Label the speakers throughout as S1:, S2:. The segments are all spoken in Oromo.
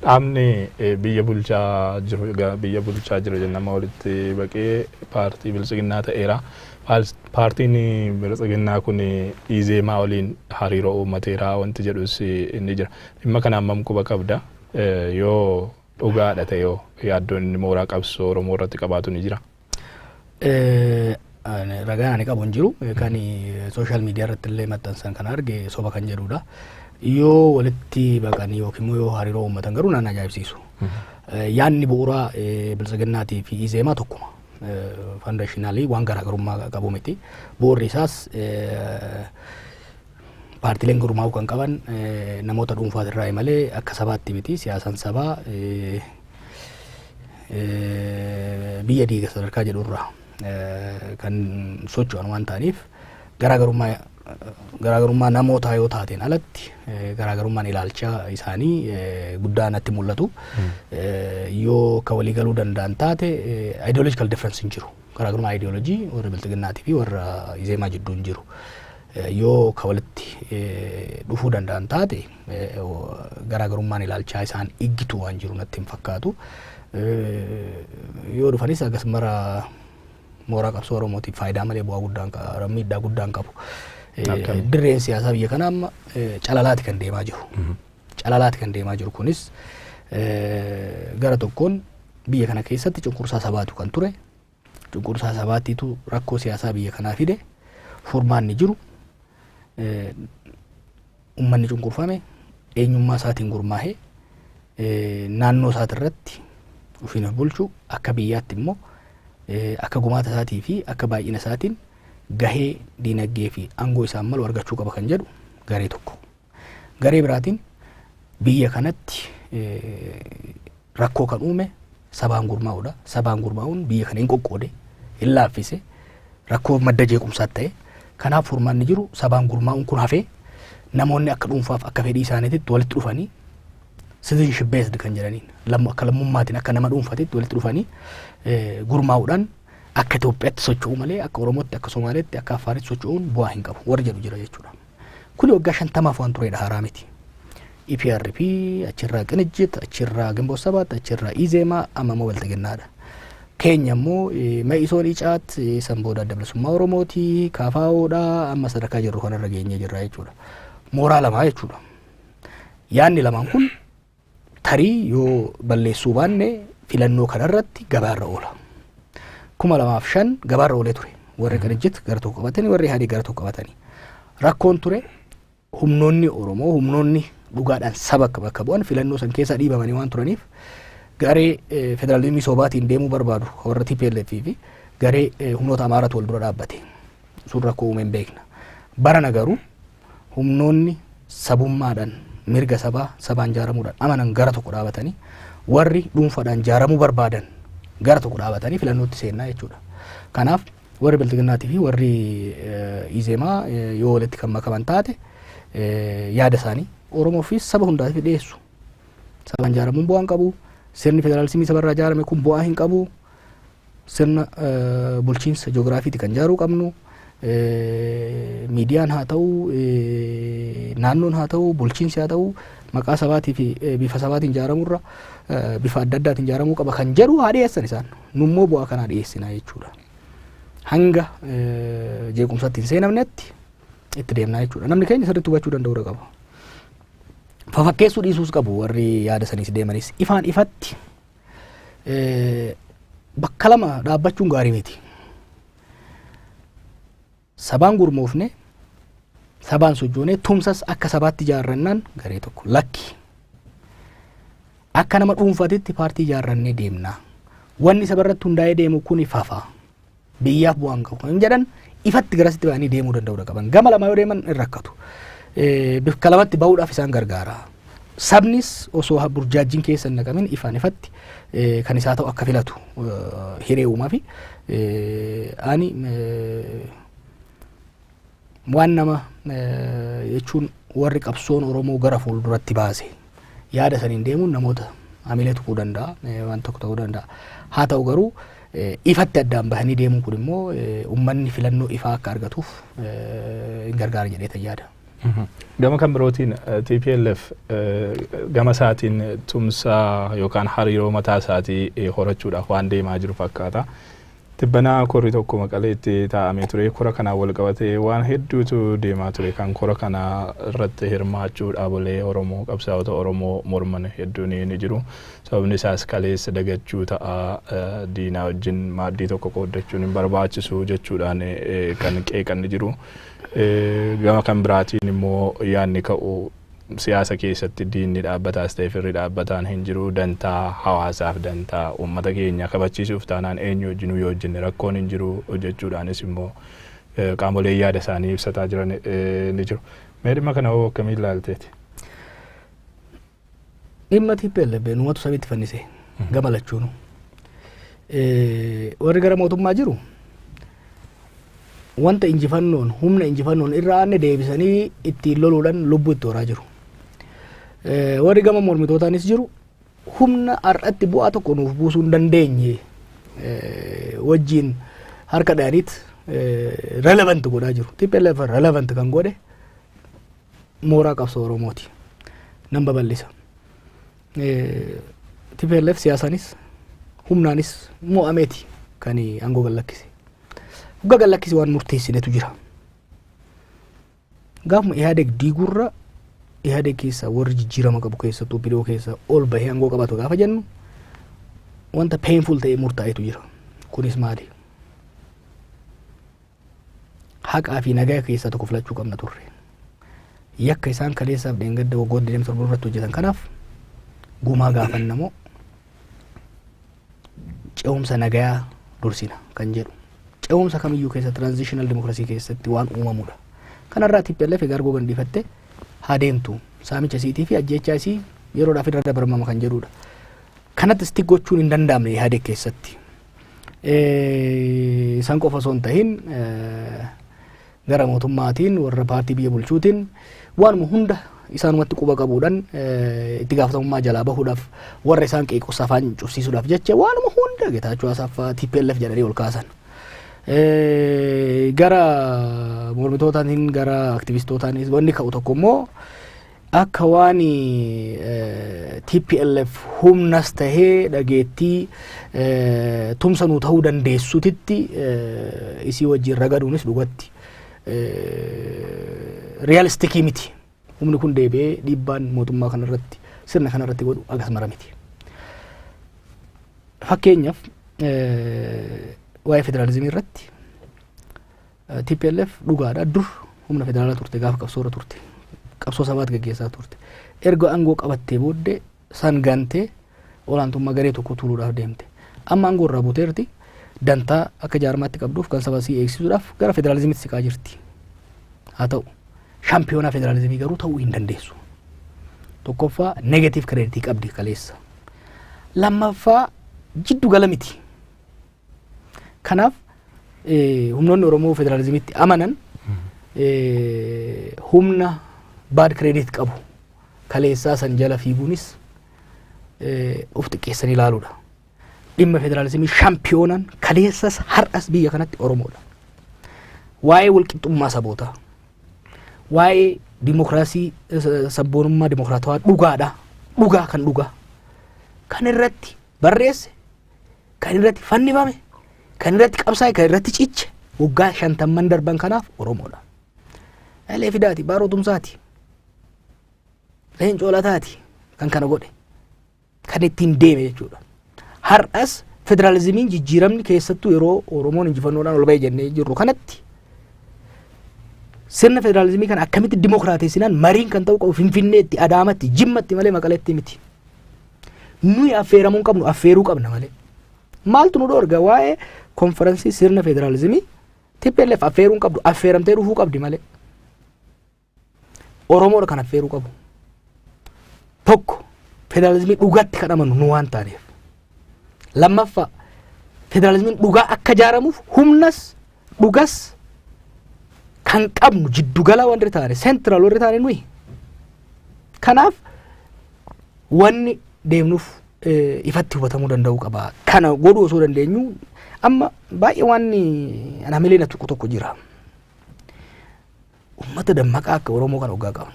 S1: Qaamni biyya bulchaa jiru jennama walitti baqee paartii bilisiginnaa ta'eera. Paartiin bilisiginnaa kun Izeemaa waliin hariiroo uummateera wanti jedhus inni jira. Dhimma kana hammam quba qabda? Yoo dhugaadha ta'e yoo yaaddoon mooraa qabsoo Oromoo irratti qabaatu ni jira.
S2: Ragaan ani qabu hin jiru. Kan sooshaal miidiyaa irratti illee maxxansan kan arge soba kan jedhudha. Yoo walitti baqanii yookiin immoo yoo hariiroo uummatan garuu naan ajaa'ibsiisu. Yaanni bu'uuraa bilisiginnaatii fi Izeemaa tokkuma. Foundationally waan garaagarummaa qabu miti. Bu'uurri isaas paartiileen gurmaa'uu kan qaban namoota dhuunfaatirraa malee akka sabaatti miti. Siyaasaan sabaa biyya diiga sadarkaa jedhurraa kan socho'an waan ta'aniif garaagarummaa namootaa yoo taateen alatti garaagarummaan ilaalcha isaanii guddaa natti mul'atu. Yoo ka walii galuu danda'an taate ideological difference hin jiru. Garaagarummaa ideologii warra bilisiginnaatii fi warra Izeemaa jidduu hin jiru. Yoo ka walitti dhufuu danda'an taate garaagarummaan ilaalchaa isaan iggitu waan jiru natti hin fakkaatu. Yoo dhufanis agas mara mooraa qabsoo Oromootiif faayidaa malee bu'aa guddaan miidhaa guddaan qabu. Dirreen siyaasaa biyya kana amma calalaati kan deemaa jiru. Calalaati kan deemaa jiru kunis gara tokkoon biyya kana keessatti cunqursaa sabaatu kan ture. Cunqursaa sabaatiitu rakkoo siyaasaa biyya kanaa fide. Furmaanni jiru uummanni cunqurfame eenyummaa isaatiin gurmaahee naannoo isaatirratti ofiin bulchuu akka biyyaatti immoo akka gumaata isaatii fi akka baay'ina isaatiin gahee diinagdee fi aangoo isaan malu argachuu qaba kan jedhu garee tokko. Garee biraatiin biyya kanatti rakkoo kan uume sabaan gurmaa'uudha. Sabaan gurmaa'uun biyya kana hin qoqqoode, hin laaffise, rakkoo madda jeequmsaatti ta'e. Kanaaf furmaanni jiru sabaan gurmaa'uun kun hafee namoonni akka dhuunfaaf akka fedhii isaaniitti walitti dhufanii citizenship based kan jedhaniin akka lammummaatiin akka nama dhuunfaatitti walitti dhufanii gurmaa'uudhaan akka Itoophiyaatti socho'uu malee akka Oromootti akka Somaaleetti akka Affaaritti socho'uun bu'aa hin qabu warra jedhu jira jechuudha. Kuni waggaa 50 waan turedha haaraa miti. EPRP achirraa Qinijjit achirraa Gimboot Sabaat achirraa Izeemaa amma immoo Bilisiginnaadha. Keenya immoo Ma'isoon Icaat san booda adda bilisummaa Oromooti KFO'dha amma sadarkaa jirru kanarra geenyee jirra jechuudha. Mooraa lamaa jechuudha. Yaanni lamaan kun tarii yoo balleessuu baanne filannoo kanarratti gabaarra oola. 2005 gabaarra oolee ture. Warri Qinijjit gara tokko qabatanii warri Hadii gara tokko qabatanii. Rakkoon ture humnoonni Oromoo humnoonni dhugaadhaan saba bakka bu'an filannoo san keessa dhiibamanii waan turaniif garee federaalizimii soobaatiin deemuu barbaadu warra TPLF fi garee humnoota Amaaraatu wal dura dhaabbate. Sun rakkoo uume hin beekna. Barana garuu humnoonni sabummaadhaan mirga sabaan jaaramuudhaan amanan gara tokko dhaabatanii warri dhuunfaadhaan jaaramuu barbaadan gara tokko dhaabatanii filannootti seennaa jechuudha. Kanaaf warri Bilisiginnaatii fi warri Izeemaa yoo walitti kan makaman taate yaada isaanii Oromoo fi saba hundaaf dhiyeessu. Sabaan jaaramuun bu'aa hin qabu. Sirni federaalizimii sabarraa jaarame kun bu'aa hin qabu. Sirna bulchiinsa ji'ogiraafiiti kan jaaruu qabnu. Miidiyaan haa ta'u, naannoon haa ta'u, bulchiinsi haa ta'u, maqaa sabaatii fi bifa sabaatiin jaaramurra bifa adda addaatiin jaaramuu qaba kan jedhu haa dhiyeessan isaan. Nummoo bu'aa kanaa dhiyeessinaa jechuudha. Hanga jeequmsatti hin seenamnetti itti deemnaa jechuudha. Namni keenya sirriitti hubachuu danda'uu qaba. Fafakkeessuu dhiisuus qabu warri yaada saniis deemanis ifaan ifatti bakka lama dhaabbachuun gaarii miti. Sabaan gurmoofne sabaan sojoonee tumsas akka sabaatti ijaarrannaan garee tokko lakki akka nama dhuunfaatitti paartii ijaarrannee deemna. Wanni sabarratti hundaa'ee deemu kun ifafa biyyaaf bu'aan qabu kan jedhan ifatti garasitti ba'anii deemuu danda'uu qaban. Gama lama yoo deeman hin rakkatu. Bakka lamatti ba'uudhaaf isaan gargaara. Sabnis osoo burjaajjiin keessa hin naqamin ifaan ifatti kan isaa ta'u akka filatu hiree uumaa fi ani waan nama jechuun warri qabsoon Oromoo gara fuulduratti baase yaada saniin deemuun namoota amilee tuquu danda'a waan tokko ta'uu danda'a. Haa ta'u garuu ifatti addaan bahanii deemuun kun immoo uummanni filannoo ifaa akka argatuuf hin gargaara jedhee yaada.
S1: Gama kan birootiin TPLF gama isaatiin tumsaa yookaan hariiroo mataa isaatii horachuudhaaf waan deemaa jiru fakkaata. Tibbanaa korri tokko Maqaleetti taa'amee ture. Kora kanaan wal qabatee waan hedduutu deemaa ture. Kan kora kana irratti hirmaachuudhaaf olee Oromoo qabsaa'ota Oromoo morman hedduun ni jiru. Sababni isaas kaleessa dagachuu ta'a diinaa wajjin maaddii tokko qooddachuun hin barbaachisu jechuudhaan kan qeeqan jiru. Gama kan biraatiin immoo yaadni ka'u siyaasa keessatti diinni dhaabbataas ta'e firri dhaabbataan hin jiru. Dantaa hawaasaaf dantaa uummata keenya kabachiisuuf taanaan eenyu wajjin yoo hojjenne rakkoon hin jiru jechuudhaanis immoo qaamolee yaada isaanii ibsataa jiran ni jiru. Mee dhimma kana hoo akkamiin ilaalteeti?
S2: Dhimma TPLF nuumatu sabiitti fannise gama lachuunu. Warri gara mootummaa jiru wanta injifannoon humna injifannoon irra aanne deebisanii ittiin loluudhaan lubbuu itti horaa jiru. Warri gama mormitootaanis jiru humna har'atti bu'aa tokko nuuf buusuu hin dandeenye wajjin harka dhaaniit relevant godhaa jiru. TPLF relevant kan godhe mooraa qabsoo Oromooti. Nan babal'isa. TPLF siyaasaanis humnaanis mo'ameeti kan aangoo gallakkise. Uga gallakkise waan murteessinetu jira. Gaafuma Ihaadeg diigurra Ihaadeg keessa warri jijjiirama qabu keessattuu bidoo keessa ol bahee aangoo qabatu gaafa jennu wanta painful ta'e murtaa'etu jira. Kunis maali? Haqaa fi nagaa keessa tokko filachuu qabna turre. Yakka isaan kaleessaaf dheengadda waggoota deemsa irratti hojjetan kanaaf gumaa gaafannamoo ce'umsa nagaa dursina kan jedhu. Ce'umsa kamiyyuu keessa transitional democracy keessatti waan uumamudha. Kanarraa TPLF gargoo gandifatte haa deemtu saamicha siitii fi ajjechaa isii yeroodhaaf irra dabarmama kan jedhudha. Kanatti stick gochuun hin danda'amne Ihaadeg keessatti. Isaan qofa osoo hin tahin gara mootummaatiin warra paartii biyya bulchuutiin waanuma hunda isaanumatti quba qabuudhaan itti gaafatamummaa jalaa bahuudhaaf warra isaan qeeqos afaan cufsiisuudhaaf jecha waanuma hunda Getaachoo Asaffaa TPLF jedhanii ol kaasan. Gara mormitootaatiin gara aktivistootaanis wanni ka'u tokko immoo akka waan TPLF humnas tahee dhageettii tumsa nuu ta'uu dandeessutitti isii wajjin ragaduunis dhugatti realistikii miti. Humni kun deebi'ee dhiibbaan mootummaa kanarratti sirna kanarratti godhu agasmara miti. Fakkeenyaaf waa'ee federaalizimii irratti TPLF dhugaadha dur humna federaalaa turte gaafa qabsoorra turte qabsoo sabaat gaggeessaa turte erga aangoo qabattee booddee san gantee olaantummaa garee tokko tuuluudhaaf deemte amma aangoo irraa buuteerti dantaa akka jaarmaatti qabduuf kan saba sii eegsisuudhaaf gara federaalizimiitti siqaa jirti. Haa ta'u shaampiyoonaa federalizimii garuu ta'uu hin dandeessu. Tokkoffaa negative credit qabdi kaleessa. Lammaffaa jiddu gala miti. Kanaaf humnoonni Oromoo federalizimiitti amanan humna bad credit qabu kaleessaa san jala fiiguunis of xiqqeessanii ilaaluudha. Dhimma federalizimii shaampiyoonaan kaleessas har'as biyya kanatti Oromoodha. Waa'ee walqixxummaa sabootaa waa'ee dimokiraasii sabboonummaa dimokiraatawaa dhugaadha. Dhugaa kan dhugaa kan irratti barreesse kan irratti fannifame kan irratti qabsaa'e kan irratti ciche waggaa 50 darban kanaaf Oromoodha. Elee fidaati baaroo tumsaati leencoo lataati kan kana godhe kan ittiin deeme jechuudha. Har'as federalizimiin jijjiiramni keessattuu yeroo Oromoon injifannoodhaan ol bahee jennee jirru kanatti sirna federalizimii kan akkamitti dimokiraatessinaan mariin kan ta'u qabu Finfinneetti Adaamatti Jimmatti malee Maqaleetti miti. Nuyi affeeramuu qabnu affeeruu qabna malee. Maaltu nu dhoorga waa'ee konferansii sirna federalizimii TPLF affeeruu qabdu affeeramtee dhufuu qabdi malee. Oromoodha kan affeeruu qabu. Tokko federalizimii dhugaatti kan amanu nu waan taaneef. Lammaffaa federalizimiin dhugaa akka jaaramuuf humnas dhugas kan qabnu jiddugala warri taane central warri taane nuyi. Kanaaf wanni deemnuuf ifatti hubatamuu danda'u qaba. Kana godhuu osoo dandeenyu amma baay'ee waan anamilee na tuqu tokko jira. ummata dammaqaa akka Oromoo kan hoggaa qabnu.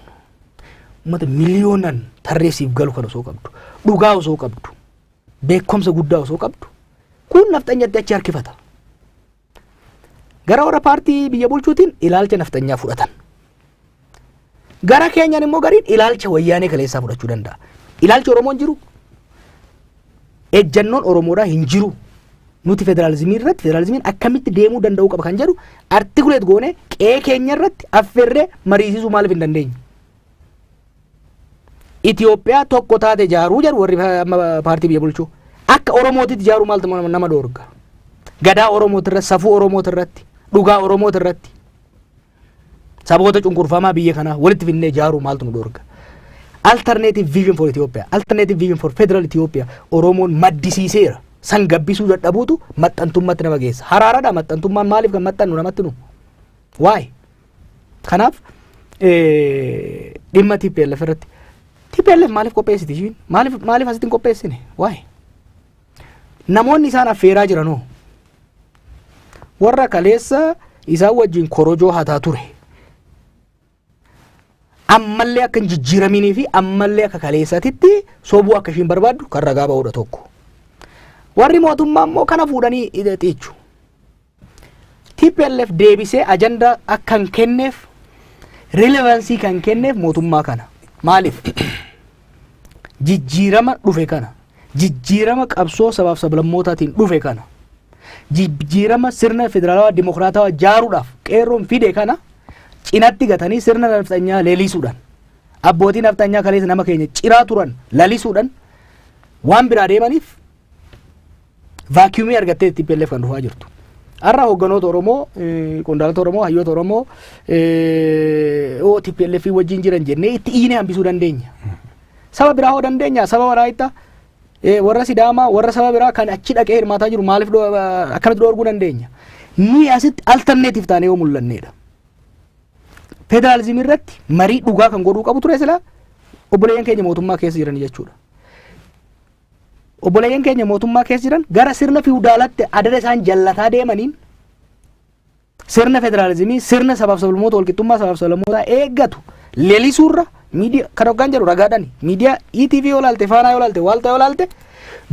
S2: Ummata miliyoonan tarreessiif galu kan osoo qabdu. Dhugaa osoo qabdu. Beekumsa guddaa osoo qabdu. Kun nafxanyatti achi harkifata. Gara warra paartii biyya bulchuutiin ilaalcha nafxanyaa fudhatan. Gara keenyan immoo gariin ilaalcha wayyaanee kaleessaa fudhachuu danda'a. Ilaalchi Oromoon jiru. Ejjannoon Oromoodhaa hin jiru. Nuti federaalizimii irratti federalizimiin akkamitti deemuu danda'uu qaba kan jedhu artikuleet goone qe'ee keenya irratti affeerree mariisisuu maaliif hin dandeenye. Itoophiyaa tokko taate ijaaruu jedhu warri paartii biyya bulchuu. Akka Oromootitti ijaaruu maaltu nama dhoorga. Gadaa Oromooti irratti, safuu Oromooti irratti, dhugaa Oromooti irratti. Saboota cunqurfamaa biyya kanaa walitti finnee ijaaruu maaltu nu dhoorga. Alternative vision for Ethiopia, alternative vision for federal Ethiopia Oromoon maddisiiseera. San gabbisuu dadhabuutu maxxantummaatti nama geessa. Haraaraadha maxxantummaan maaliif kan maxxannu namatti nu? Waay? Kanaaf dhimma TPLF irratti TPLF maaliif qopheessiti ishiin? Maaliif asitti hin qopheessine? Waay? Namoonni isaan affeeraa jiranoo warra kaleessa isaan wajjin korojoo hataa ture. Ammallee akka hin jijjiiraminii fi ammallee akka kaleessatitti sobuu akka ishiin barbaaddu kan ragaa ba'uudha tokko. Warri mootummaa immoo kana fuudhanii xiichu. TPLF deebisee ajandaa akka hin kenneef relevansii kan kenneef mootummaa kana. Maaliif? Jijjiirama dhufe kana. Jijjiirama qabsoo sabaaf sablammootaatiin dhufe kana. Jijjiirama sirna federaalawaa dimokiraatawaa jaaruudhaaf qeerroon fide kana cinatti gatanii sirna nafxanyaa leelisuudhaan abbootii nafxanyaa kaleessa nama keenya ciraa turan lalisuudhaan waan biraa deemaniif vaakiyuumii argattee TPLF kan dhufaa jirtu. Har'a hogganoota Oromoo, qondaalota Oromoo, hayyoota Oromoo TPLF wajjin jiran jennee itti iine hambisuu dandeenya. Saba biraa hoo dandeenya, saba Walaayittaa, warra Sidaamaa, warra saba biraa kan achi dhaqee hirmaataa jiru maaliif akkamitti dhoorguu dandeenya? Ni asitti alternative taanee yoo mul'anneedha. Federalizimii irratti marii dhugaa kan godhuu qabu ture sila obboleeyyan keenya mootummaa keessa jiran jechuudha. Obboleeyyan keenya mootummaa keessa jiran gara sirna fiwudaalaatti adada isaan jallataa deemaniin sirna federalizimii sirna sabaaf sablammoota walqixxummaa sabaaf sablammootaa eeggatu leelisuurra miidiyaa kan hoggaan jedhu ragaadhani miidiyaa ETV yoo laalte Faanaa yoo laalte Waaltaa yoo laalte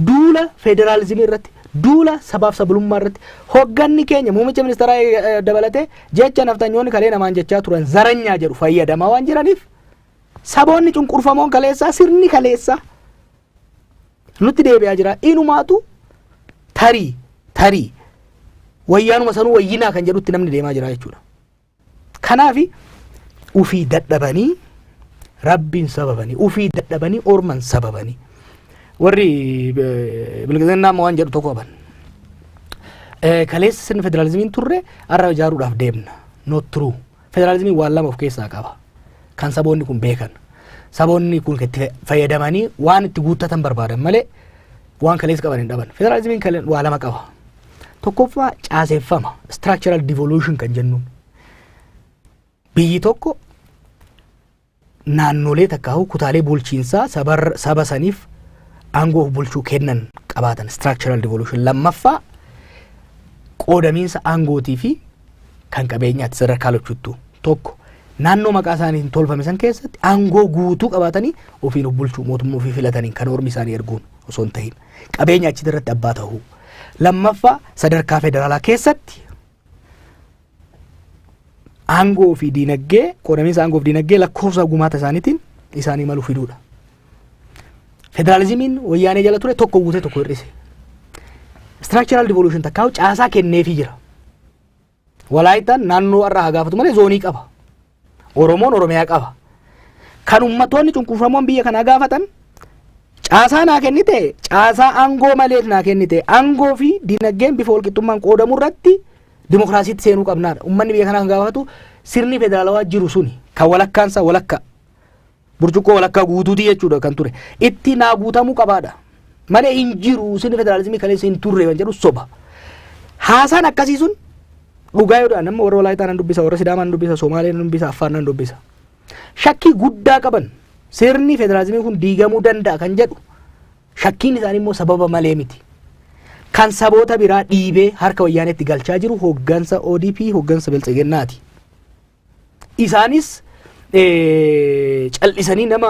S2: duula federalizimii irratti duula sabaaf sablamummaa irratti hogganni keenya muummicha ministeeraa dabalatee jecha naftanyoonni kalee namaan jechaa turan zaranyaa jedhu fayyadamaa waan jiraniif saboonni cunqurfamoon kaleessaa sirni kaleessaa nutti deebi'aa jira. Inumaatu tarii wayyaanuma sanuu wayyinaa kan jedhutti namni deemaa jira jechuudha. Kanaafi ufii dadhabanii rabbiin sababanii ufii dadhabanii orman sababanii warri bilqinnaa waan jedhu tokko qaban. Kaleessa sirni federalizimiin turre har'a ijaaruudhaaf deemna. Not true. Federalizimiin waan lama of keessaa qaba. Kan saboonni kun beekan. Saboonni kun itti fayyadamanii waan itti guuttatan barbaadan malee waan kaleessa qaban hin dhaban. Federalizimiin waa lama qaba. Tokkoffaa caaseeffama structural devolution kan jennuun. Biyyi tokko naannolee takkaa'u kutaalee bulchiinsaa saba saniif aangoo bulchuu kennan qabaatan structural devolution. Lammaffaa qoodamiinsa aangootii fi kan qabeenyaatti sadarkaa lachuttu tokko. Naannoo maqaa isaaniitiin tolfame san keessatti aangoo guutuu qabaatanii ofiin of bulchuu mootummaa ofii filatanii kan ormi isaanii erguun osoo hin ta'in qabeenya achitti irratti abbaa ta'uu. Lammaffaa sadarkaa federaalaa keessatti aangoo fi diinagdee qoodamiinsa aangoo fi diinagdee lakkoofsa gumaata isaaniitiin isaanii malu fiduudha. Federalizimiin wayyaanee jala ture tokko guutee tokko hir'ise. Structural devolution takkaa'u caasaa kenneefii jira. Walaayitaan naannoo irraa haa gaafatu malee zoonii qaba. Oromoon Oromiyaa qaba. Kan ummatoonni cunqurfamoon biyya kanaa gaafatan caasaa naa kennite caasaa aangoo malee naa kennite aangoo fi diinagdeen bifa walqixxummaan qoodamu irratti dimokiraasiitti seenuu qabnaadha. Ummanni biyya kanaa kan gaafatu sirni federaalawaa jiru suni kan walakkaansa walakka burcuqqoo walakkaa guutuutii jechuudha kan ture itti naa guutamuu qabaadha. Malee hin jiru sirni federalizimii kaleessa hin turre kan jedhu soba. Haasaan akkasii sun dhugaa yoodhaan nama warra Walaayitaa nan dubbisa, warra Sidaamaa nan dubbisa, Somaalee nan dubbisa, Affaar nan dubbisa. Shakkii guddaa qaban sirni federalizimii kun diigamuu danda'a kan jedhu shakkiin isaanii immoo sababa malee miti. Kan saboota biraa dhiibee harka wayyaaneetti galchaa jiru hoggansa ODP hoggansa biltsiginnaati. isaanis cal'isanii nama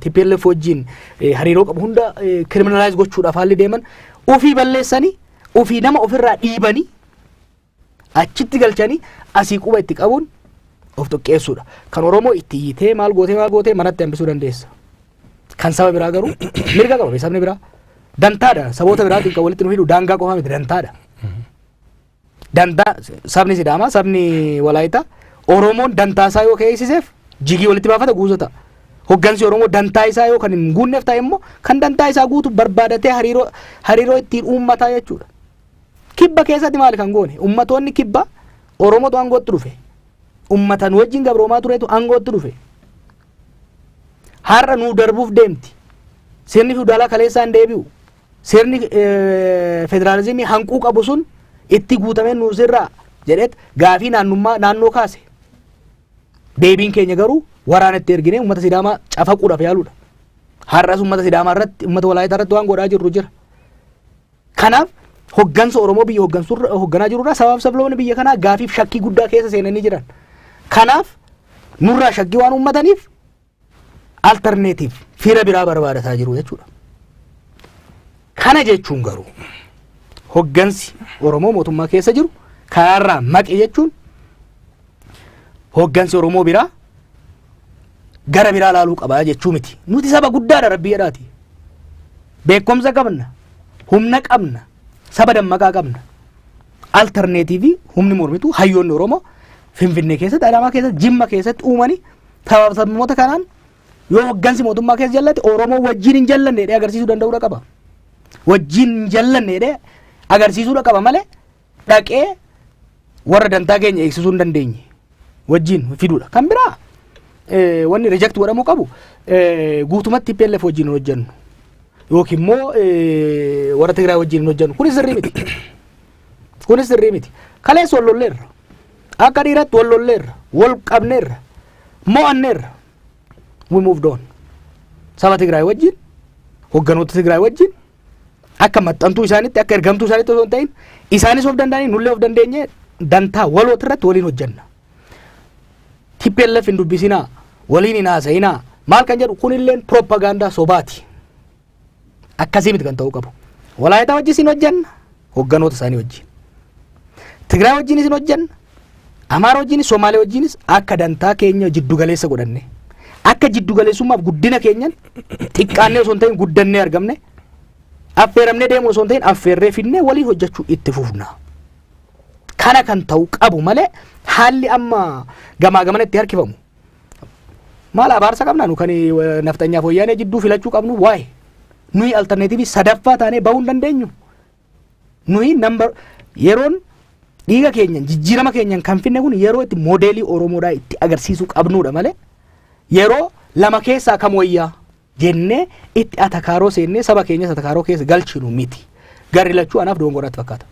S2: TPLF wajjin hariiroo qabu hunda criminalize gochuudhaaf haalli deeman ofii balleessanii ofii nama ofirraa dhiibanii achitti galchanii asii quba itti qabuun of tokkeessuudha. Kan Oromoo itti hiitee maal gootee manatti hambisuu dandeessa. Kan saba biraa garuu mirga qaba sabni biraa. Dantaadha saboota biraatiin kan walitti nu hidhu daangaa qofaa miti dantaadha. Dantaa sabni Sidaamaa sabni Walaayitaa Oromoon dantaa isaa yoo keessiseef jigii walitti baafata guututa. Hoggansi Oromoo dantaa isaa yoo kan hin guunneef ta'e immoo kan dantaa isaa guutu barbaadatee hariiroo ittiin uummataa jechuudha. Kibba keessatti maali kan goone ummatoonni kibba Oromootu aangootti dhufe. Ummatan wajjin gabroomaa tureetu aangootti dhufe. Har'a nuu darbuuf deemti. Sirni fiudaalaa kaleessaa hin deebi'u. Sirni federaalizimii hanquu qabu sun itti guutamee nuu sirraa jedheet gaafii naannoo kaase. Deebiin keenya garuu waraanatti erginee uummata Sidaamaa cafaquudhaaf yaaluudha. Har'as uummata Sidaamaa irratti uummata Walaayitaa irratti waan godhaa jirru jira. Kanaaf hoggansa Oromoo biyya hogganaa jirurraa sabaaf sabloonni biyya kanaa gaafiif shakkii guddaa keessa seenanii jiran. Kanaaf nurraa shakkii waan uummataniif alternative fira biraa barbaadataa jiru jechuudha. Kana jechuun garuu hoggansi Oromoo mootummaa keessa jiru karaarraa maqe jechuun hoggansi Oromoo biraa gara biraa laaluu qabaa jechuu miti. Nuti saba guddaadha rabbiidhaati. Beekumsa qabna, humna qabna, saba dammaqaa qabna. Alternative humni mormitu hayyoonni Oromoo Finfinnee keessatti, Adaamaa keessatti, Jimma keessatti uumanii sababmoota kanaan yoo hoggansi mootummaa keessa jallate Oromoo wajjin hin jallanne jedhee agarsiisuu danda'uudha qaba. Wajjin hin jallanne jedhee agarsiisuudha qaba malee dhaqee warra dantaa keenya eegsisuu hin dandeenye wajjin fiduudha. Kan biraa wanni reject godhamuu qabu guutumatti TPLF wajjin hin hojjennu yookiin immoo warra Tigraay wajjin hin hojjennu. Kunis sirrii miti. Kunis sirrii miti. Kaleessa wal lolleerra. Akka dhiiratti wal lolleerra. Wal qabneerra. Mo'anneerra. We moved on. Saba Tigraay wajjin hogganoota Tigraay wajjin akka maxxantuu isaaniitti akka ergamtuu isaaniitti osoo hin ta'in isaanis of danda'anii nullee of dandeenye dantaa waloota irratti waliin hojjenna. TPLF hin dubbisinaa waliin hin haasa'inaa maal kan jedhu kunilleen propagaandaa sobaati. Akkasii miti kan ta'uu qabu. Walaayitaa wajjin isin hojjenna hogganoota isaanii wajjin. Tigraay wajjin isin hojjenna. Amaara wajjinis Somaalee wajjinis akka dantaa keenya jiddu galeessa godhanne. Akka jiddu galeessummaaf guddina keenyan xiqqaannee osoo hin ta'in guddannee argamne affeeramnee deemu osoo hin ta'in affeerree finnee waliin hojjechuu itti fufna. Kana kan ta'u qabu malee haalli amma gamaa gamana itti harkifamu. Maal abaarsa qabna nu kan nafxanyaaf Wayyaanee jidduu filachuu qabnu waa'ee nuyi alternative sadaffaa taanee bahuu hin dandeenyu. Nuyi yeroon dhiiga keenyan jijjiirama keenyan kan finne kun yeroo itti moodeelii Oromoodhaa itti agarsiisuu qabnuudha malee yeroo lama keessaa kam wayyaa jennee itti atakaaroo seennee saba keenyas atakaaroo keessa galchinu miti. Garri lachuu anaaf doongoraatti fakkaata.